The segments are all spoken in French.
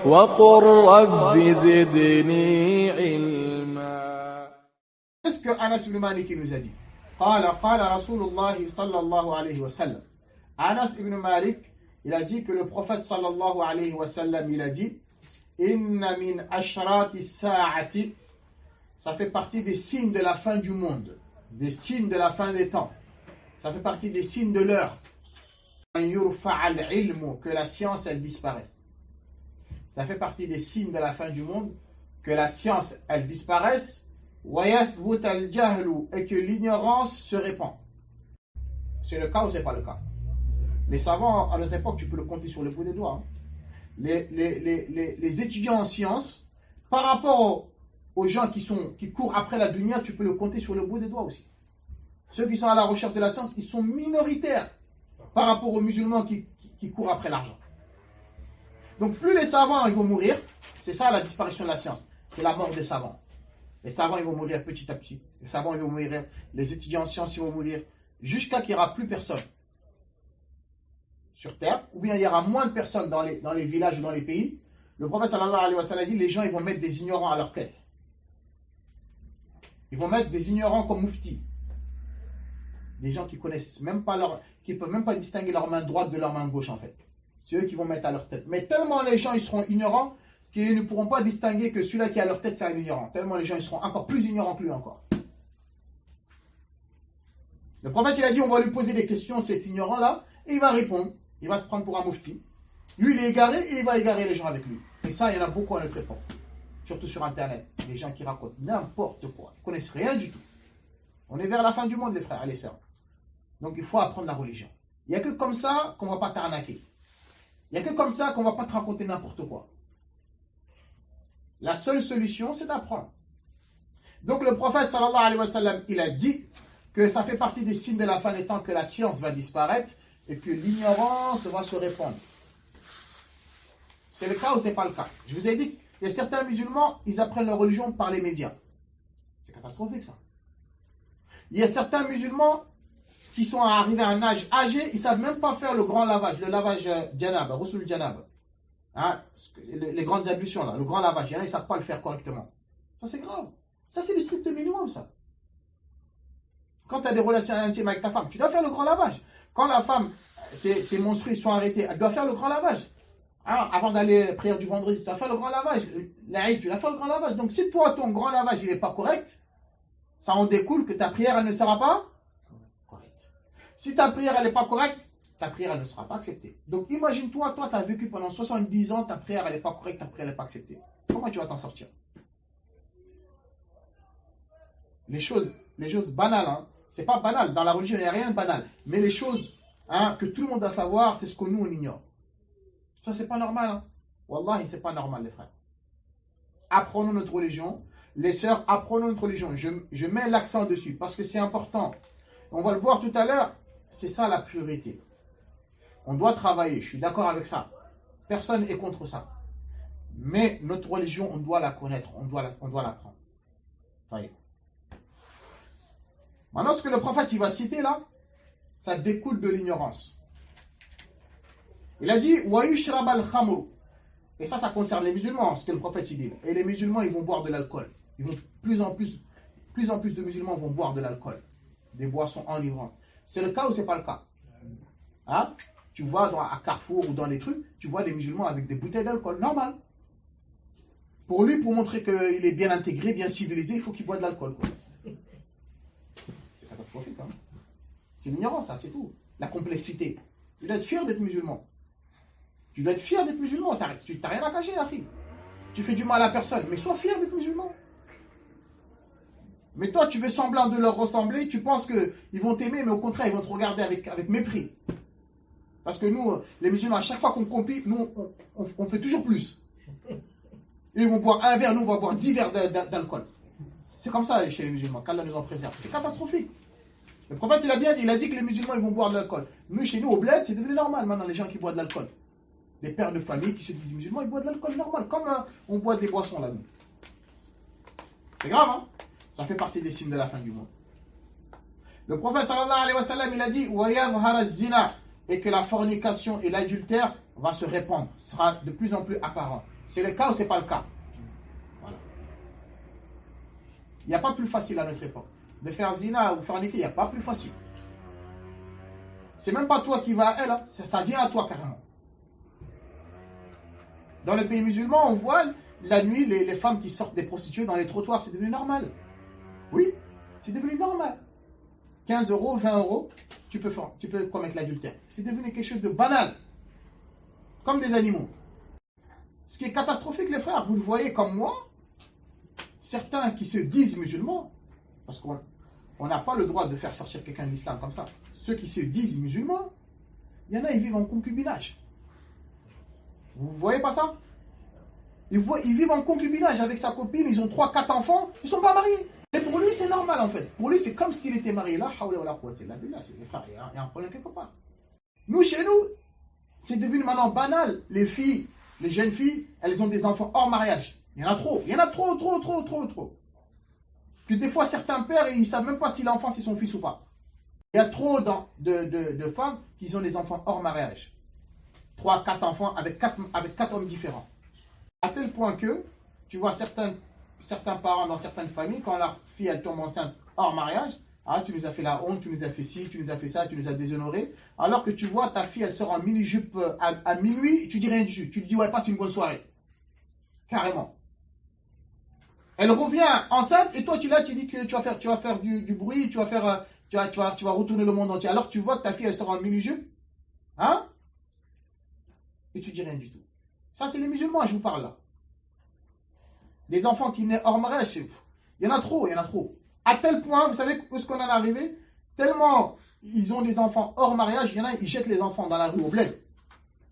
وقل رب زدني علما. Qu'est-ce que Anas ibn Malik nous a dit? قال رسول الله صلى الله عليه وسلم. Anas ibn Malik, il a dit que le prophète sallallahu alayhi wa sallam, il a dit Inna min ashrati sa'ati, ça fait partie des signes de la fin du monde, des signes de la fin des temps, ça fait partie des signes de l'heure, que la science elle disparaisse. Ça fait partie des signes de la fin du monde, que la science elle disparaisse, et que l'ignorance se répand. C'est le cas ou c'est pas le cas? Les savants à notre époque, tu peux le compter sur le bout des doigts. Les étudiants en sciences, par rapport aux gens qui courent après la dunya, tu peux le compter sur le bout des doigts aussi. Ceux qui sont à la recherche de la science, ils sont minoritaires par rapport aux musulmans qui courent après l'argent. Donc plus les savants ils vont mourir, c'est ça la disparition de la science, c'est la mort des savants. Les savants ils vont mourir petit à petit, les savants ils vont mourir, les étudiants en sciences ils vont mourir, jusqu'à qu'il n'y aura plus personne sur terre, ou bien il y aura moins de personnes dans les villages ou dans les pays. Le prophète sallallahu alayhi wa sallam dit, les gens ils vont mettre des ignorants à leur tête. Ils vont mettre des ignorants comme mufti. Des gens qui connaissent même pas qui peuvent même pas distinguer leur main droite de leur main gauche en fait. C'est eux qui vont mettre à leur tête. Mais tellement les gens ils seront ignorants qu'ils ne pourront pas distinguer que celui-là qui est à leur tête c'est un ignorant. Tellement les gens ils seront encore plus ignorants que lui encore. Le prophète il a dit, on va lui poser des questions, cet ignorant là, et il va répondre. Il va se prendre pour un mufti. Lui, il est égaré et il va égarer les gens avec lui. Et ça, il y en a beaucoup à notre époque. Surtout sur Internet. Les gens qui racontent n'importe quoi. Ils ne connaissent rien du tout. On est vers la fin du monde, les frères et les sœurs. Donc, il faut apprendre la religion. Il n'y a que comme ça qu'on ne va pas t'arnaquer. Il n'y a que comme ça qu'on ne va pas te raconter n'importe quoi. La seule solution, c'est d'apprendre. Donc, le prophète, sallallahu alayhi wa sallam, il a dit que ça fait partie des signes de la fin des temps que la science va disparaître et que l'ignorance va se répandre. C'est le cas ou c'est pas le cas? Je vous ai dit qu'il y a certains musulmans, ils apprennent leur religion par les médias. C'est catastrophique ça. Il y a certains musulmans qui sont arrivés à un âge âgé, ils ne savent même pas faire le grand lavage, le lavage janab, Rusul janab. Hein, les grandes ablutions là, le grand lavage, il y en a, ils ne savent pas le faire correctement. Ça c'est grave. Ça c'est le strict minimum ça. Quand tu as des relations intimes avec ta femme, tu dois faire le grand lavage. Quand la femme, ses menstrues sont arrêtées, elle doit faire le grand lavage. Hein, avant d'aller à la prière du vendredi, tu dois faire le grand lavage. L'Aïd, tu dois faire le grand lavage. Donc si toi, ton grand lavage, il n'est pas correct, ça en découle que ta prière, elle ne sera pas correcte. Si ta prière, elle n'est pas correcte, ta prière, elle ne sera pas acceptée. Donc imagine-toi, toi, tu as vécu pendant 70 ans, ta prière, elle n'est pas correcte, ta prière, elle n'est pas acceptée. Comment tu vas t'en sortir? Les choses banales, hein. C'est pas banal. Dans la religion, il n'y a rien de banal. Mais les choses que tout le monde doit savoir, c'est ce que nous, on ignore. Ça, c'est pas normal. Hein. Wallahi, c'est pas normal, les frères. Apprenons notre religion. Les sœurs, apprenons notre religion. Je mets l'accent dessus parce que c'est important. On va le voir tout à l'heure. C'est ça la priorité. On doit travailler. Je suis d'accord avec ça. Personne n'est contre ça. Mais notre religion, on doit la connaître. On doit l'apprendre. Voyez. Maintenant, ce que le prophète il va citer là, ça découle de l'ignorance. Il a dit wa yushrab al-khamr. Et ça concerne les musulmans, ce que le prophète il dit. Et les musulmans, ils vont boire de l'alcool. Ils vont plus en plus de musulmans vont boire de l'alcool, des boissons enivrantes. C'est le cas ou c'est pas le cas? Hein? Tu vois à Carrefour ou dans les trucs, tu vois des musulmans avec des bouteilles d'alcool, normal. Pour lui, pour montrer qu'il est bien intégré, bien civilisé, il faut qu'il boive de l'alcool. C'est catastrophique. Hein? C'est l'ignorance, ça, c'est tout. La complexité. Tu dois être fier d'être musulman. Tu dois être fier d'être musulman. Tu n'as rien à cacher, Akhi. Tu fais du mal à personne, mais sois fier d'être musulman. Mais toi, tu veux semblant de leur ressembler, tu penses qu'ils vont t'aimer, mais au contraire, ils vont te regarder avec mépris. Parce que nous, les musulmans, à chaque fois qu'on compite, nous, on fait toujours plus. Ils vont boire un verre, nous, on va boire 10 verres d'alcool. C'est comme ça chez les musulmans, qu'Allah nous en préserve. C'est catastrophique. Le prophète, il a bien dit, il a dit que les musulmans, ils vont boire de l'alcool. Nous, chez nous, au bled, c'est devenu normal maintenant, les gens qui boivent de l'alcool. Les pères de famille qui se disent musulmans, ils boivent de l'alcool normal, comme on boit des boissons là-dedans. C'est grave, hein? Ça fait partie des signes de la fin du monde. Le prophète sallallahu alayhi wa sallam, il a dit wa yadhhar az-zina et que la fornication et l'adultère va se répandre, sera de plus en plus apparent. C'est le cas ou c'est pas le cas? Voilà. Il n'y a pas plus facile à notre époque. De faire zina ou forniquer, il n'y a pas plus facile. C'est même pas toi qui vas à elle, hein. Ça vient à toi carrément. Dans les pays musulmans, on voit la nuit les femmes qui sortent des prostituées dans les trottoirs, c'est devenu normal. Oui, c'est devenu normal. 15 euros, 20 euros, tu peux commettre l'adultère. C'est devenu quelque chose de banal. Comme des animaux. Ce qui est catastrophique, les frères, vous le voyez comme moi, certains qui se disent musulmans, parce qu'on n'a pas le droit de faire sortir quelqu'un de l'islam comme ça. Ceux qui se disent musulmans, il y en a, ils vivent en concubinage. Vous voyez pas ça? Ils vivent en concubinage avec sa copine, ils ont 3-4 enfants, ils ne sont pas mariés. Et pour lui, c'est normal en fait. Pour lui, c'est comme s'il était marié. Là, les frères, il y a un problème quelque part. Nous, chez nous, c'est devenu maintenant banal. Les filles, les jeunes filles, elles ont des enfants hors mariage. Il y en a trop. Il y en a trop. Puis des fois, certains pères, ils ne savent même pas si l'enfant, c'est son fils ou pas. Il y a trop de femmes qui ont des enfants hors mariage. 3-4 enfants avec 4 hommes différents. À tel point que, tu vois certains parents dans certaines familles, quand leur fille elle tombe enceinte hors mariage, ah, tu nous as fait la honte, tu nous as fait ci, tu nous as fait ça, tu nous as déshonorés. Alors que tu vois ta fille, elle sort en mini-jupe à minuit, tu dis rien du tout. Tu te dis, ouais, passe une bonne soirée. Carrément. Elle revient enceinte et toi, tu dis que tu vas faire du bruit, tu vas retourner le monde entier. Alors que tu vois que ta fille, elle sort en mini-jupe, hein? Et tu dis rien du tout. Ça, c'est les musulmans, je vous parle là. Des enfants qui naissent hors mariage, il y en a trop. À tel point, vous savez où est-ce qu'on en est arrivé? Tellement ils ont des enfants hors mariage, il y en a, ils jettent les enfants dans la rue au bled.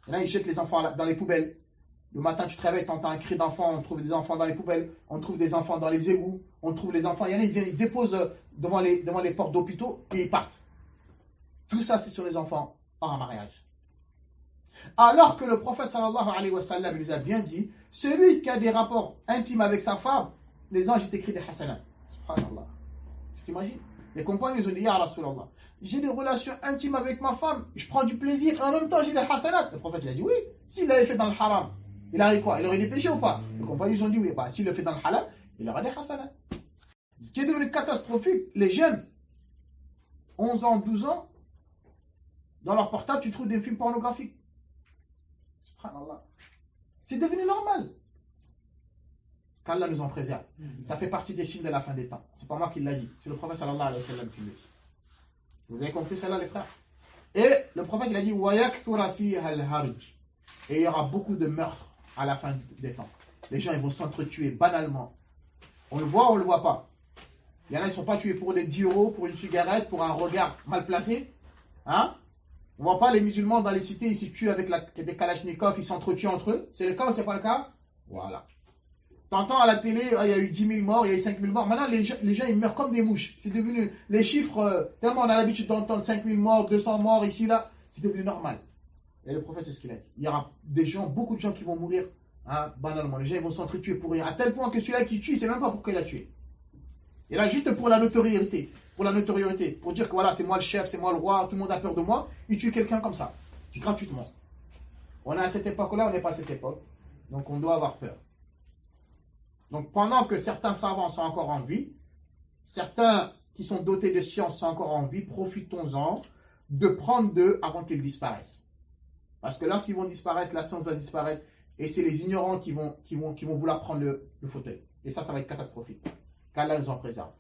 Il y en a, ils jettent les enfants dans les poubelles. Le matin, tu te réveilles, tu entends un cri d'enfant, on trouve des enfants dans les poubelles, on trouve des enfants dans les égouts, on trouve les enfants, il y en a, ils déposent devant les portes d'hôpitaux et ils partent. Tout ça, c'est sur les enfants hors mariage. Alors que le prophète sallallahu alayhi wa sallam les a bien dit, celui qui a des rapports intimes avec sa femme, les anges t'écrivent des hasanat. Subhanallah. Tu t'imagines? Les compagnons ils ont dit, Ya Rasulallah, j'ai des relations intimes avec ma femme, je prends du plaisir et en même temps j'ai des hasanat. Le prophète il a dit oui, s'il l'avait fait dans le haram, il aurait quoi? Il aurait des péchés ou pas? Les compagnons ils ont dit oui, bah, s'il le fait dans le halal, il aura des hasanat. Ce qui est devenu catastrophique, les jeunes, 11 ans, 12 ans, dans leur portable tu trouves des films pornographiques. C'est devenu normal. Qu'Allah nous en préserve. Ça fait partie des signes de la fin des temps. C'est pas moi qui l'a dit. C'est le prophète sallallahu alayhi wa sallam qui l'a dit. Vous avez compris cela, les frères? Et le prophète il a dit et il y aura beaucoup de meurtres à la fin des temps. Les gens ils vont s'entretuer banalement. On le voit ou on le voit pas? Il y en a ils ne sont pas tués pour des 10 euros, pour une cigarette, pour un regard mal placé. Hein? On ne voit pas les musulmans dans les cités, ils se tuent avec des kalachnikovs, ils s'entretuent entre eux. C'est le cas ou c'est pas le cas? Voilà. T'entends à la télé, il y a eu 10 000 morts, il y a eu 5 000 morts. Maintenant, les gens, ils meurent comme des mouches. C'est devenu, les chiffres, tellement on a l'habitude d'entendre 5 000 morts, 200 morts, ici, là, c'est devenu normal. Et le prophète, c'est ce qu'il a dit. Il y aura beaucoup de gens qui vont mourir, hein, banalement. Les gens, ils vont s'entretuer pour rien. À tel point que celui-là qui tue, il ne sait même pas pourquoi il a tué. Et là, juste pour la notoriété. Pour dire que voilà, c'est moi le chef, c'est moi le roi, tout le monde a peur de moi, il tue quelqu'un comme ça, gratuitement. On est à cette époque-là, on n'est pas à cette époque, donc on doit avoir peur. Donc pendant que certains savants sont encore en vie, certains qui sont dotés de science sont encore en vie, profitons-en de prendre d'eux avant qu'ils disparaissent. Parce que lorsqu'ils vont disparaître, la science va disparaître, et c'est les ignorants qui vont vouloir prendre le fauteuil. Et ça va être catastrophique. Qu'Allah nous en préserve.